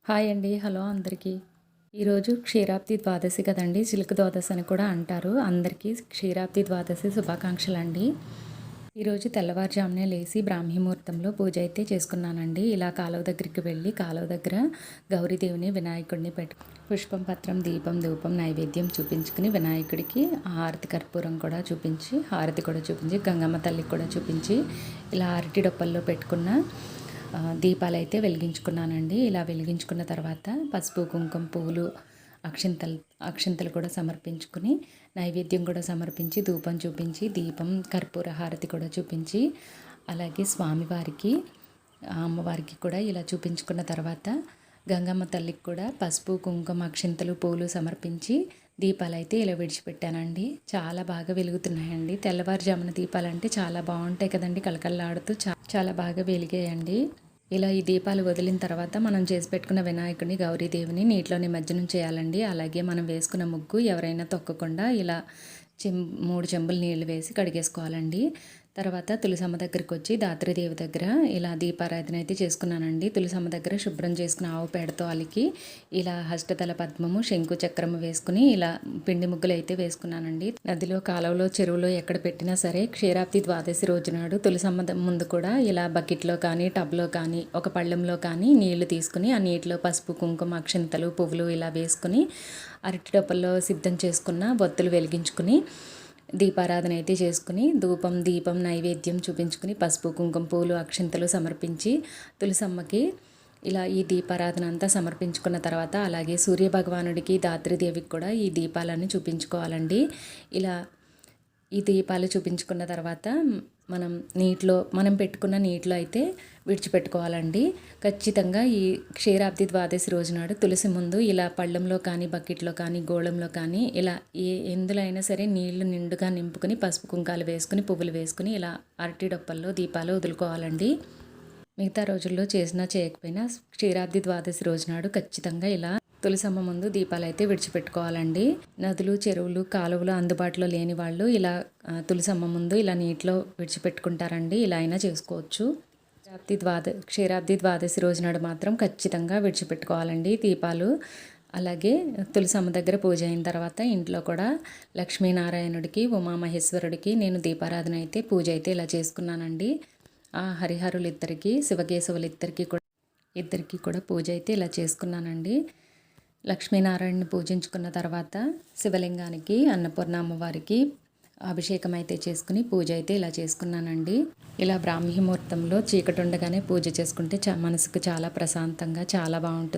Hi అండి. Hello అందరికీ. ఈరోజు క్షీరాబ్ది ద్వాదశి కదండీ! చిలుక ద్వాదశి అని కూడా అంటారు. అందరికీ క్షీరాబ్ది ద్వాదశి శుభాకాంక్షలండి. ఈరోజు తెల్లవారుజామునే లేసి బ్రాహ్మీ ముహూర్తంలో పూజ అయితే చేసుకున్నానండి. ఇలా కాలువ దగ్గరికి వెళ్ళి కాలువ దగ్గర గౌరీదేవిని, వినాయకుడిని పుష్పం, పత్రం, దీపం, ధూపం, నైవేద్యం చూపించుకుని వినాయకుడికి హారతి కర్పూరం కూడా చూపించి, హారతి కూడా చూపించి, గంగమ్మ తల్లికి కూడా చూపించి, ఇలా అరటి డొప్పల్లో పెట్టుకున్న దీపాలైతే వెలిగించుకున్నానండి. ఇలా వెలిగించుకున్న తర్వాత పసుపు, కుంకుమ, పువ్వులు, అక్షింతలు కూడా సమర్పించుకుని, నైవేద్యం కూడా సమర్పించి, ధూపం చూపించి, దీపం, కర్పూర హారతి కూడా చూపించి, అలాగే స్వామివారికి, అమ్మవారికి కూడా ఇలా చూపించుకున్న తర్వాత గంగమ్మ తల్లికి కూడా పసుపు, కుంకుమ, అక్షింతలు, పూలు సమర్పించి దీపాలైతే ఇలా విడిచిపెట్టానండి. చాలా బాగా వెలుగుతున్నాయండి. తెల్లవారుజామున దీపాలంటే చాలా బాగుంటాయి కదండి, కళకళలాడుతూ చాలా బాగా వెలిగాయండి. ఇలా ఈ దీపాలు వదిలిన తర్వాత మనం చేసి పెట్టుకున్న వినాయకుడిని, గౌరీదేవిని నీటిలో నిమజ్జనం చేయాలండి. అలాగే మనం వేసుకున్న ముగ్గు ఎవరైనా తొక్కకుండా ఇలా 3 చెంబులు నీళ్ళు వేసి కడిగేసుకోవాలండి. తర్వాత తులసమ్మ దగ్గరికి వచ్చి దాత్రీదేవి దగ్గర ఇలా దీపారాధన అయితే చేసుకున్నానండి. తులసమ్మ దగ్గర శుభ్రం చేసుకున్న ఆవు పేడతో అలికి ఇలా హస్తదళ పద్మము, శంకు చక్రము వేసుకుని ఇలా పిండి ముగ్గులు అయితే వేసుకున్నానండి. నదిలో, కాలువలో, చెరువులో ఎక్కడ పెట్టినా సరే క్షీరాబ్ది ద్వాదశి రోజు నాడు తులసమ్మ ముందు కూడా ఇలా బకెట్లో కానీ, టబ్లో కానీ, ఒక పళ్ళెంలో కానీ నీళ్లు తీసుకుని ఆ నీటిలో పసుపు, కుంకుమ, అక్షింతలు, పువ్వులు ఇలా వేసుకుని అరటి డొప్పల్లో సిద్ధం చేసుకున్న ఒత్తులు వెలిగించుకుని దీపారాధన అయితే చేసుకుని ధూపం, దీపం, నైవేద్యం చూపించుకుని పసుపు, కుంకుమ, పూలు, అక్షింతలు సమర్పించి తులసమ్మకి ఇలా ఈ దీపారాధన అంతా సమర్పించుకున్న తర్వాత అలాగే సూర్యభగవానుడికి, దాత్రీదేవికి కూడా ఈ దీపాలను చూపించుకోవాలండి. ఇలా ఈ దీపాలు చూపించుకున్న తర్వాత మనం పెట్టుకున్న నీటిలో అయితే విడిచిపెట్టుకోవాలండి. ఖచ్చితంగా ఈ క్షీరాబ్ది ద్వాదశి రోజు నాడు తులసి ముందు ఇలా పళ్ళెంలో కానీ, బకెట్లో కానీ, గోళంలో కానీ ఇలా ఎందులో అయినా సరే నీళ్లు నిండుగా నింపుకొని పసుపు, కుంకాలు వేసుకుని, పువ్వులు వేసుకుని ఇలా అరటి డొప్పల్లో దీపాలు వదులుకోవాలండి. మిగతా రోజుల్లో చేసినా చేయకపోయినా క్షీరాబ్ది ద్వాదశి రోజు నాడు ఖచ్చితంగా ఇలా తులసమ్మ ముందు దీపాలు అయితే విడిచిపెట్టుకోవాలండి. నదులు, చెరువులు, కాలువలు అందుబాటులో లేని వాళ్ళు ఇలా తులసమ్మ ముందు ఇలా నీటిలో విడిచిపెట్టుకుంటారండి. ఇలా అయినా చేసుకోవచ్చు. క్షీరాబ్ది ద్వాదశి రోజు నాడు మాత్రం ఖచ్చితంగా విడిచిపెట్టుకోవాలండి దీపాలు. అలాగే తులసమ్మ దగ్గర పూజ అయిన తర్వాత ఇంట్లో కూడా లక్ష్మీనారాయణుడికి, ఉమామహేశ్వరుడికి నేను దీపారాధన అయితే పూజ అయితే ఇలా చేసుకున్నానండి. ఆ హరిహరులు ఇద్దరికి, శివకేశవులు ఇద్దరికి కూడా పూజ అయితే ఇలా చేసుకున్నానండి. లక్ష్మీనారాయణని పూజించుకున్న తర్వాత శివలింగానికి, అన్నపూర్ణ అమ్మవారికి అభిషేకం అయితే చేసుకుని పూజ అయితే ఇలా చేసుకున్నానండి. ఇలా బ్రాహ్మీ ముహూర్తంలో చీకటి ఉండగానే పూజ చేసుకుంటే మనసుకు చాలా ప్రశాంతంగా చాలా బాగుంటుంది.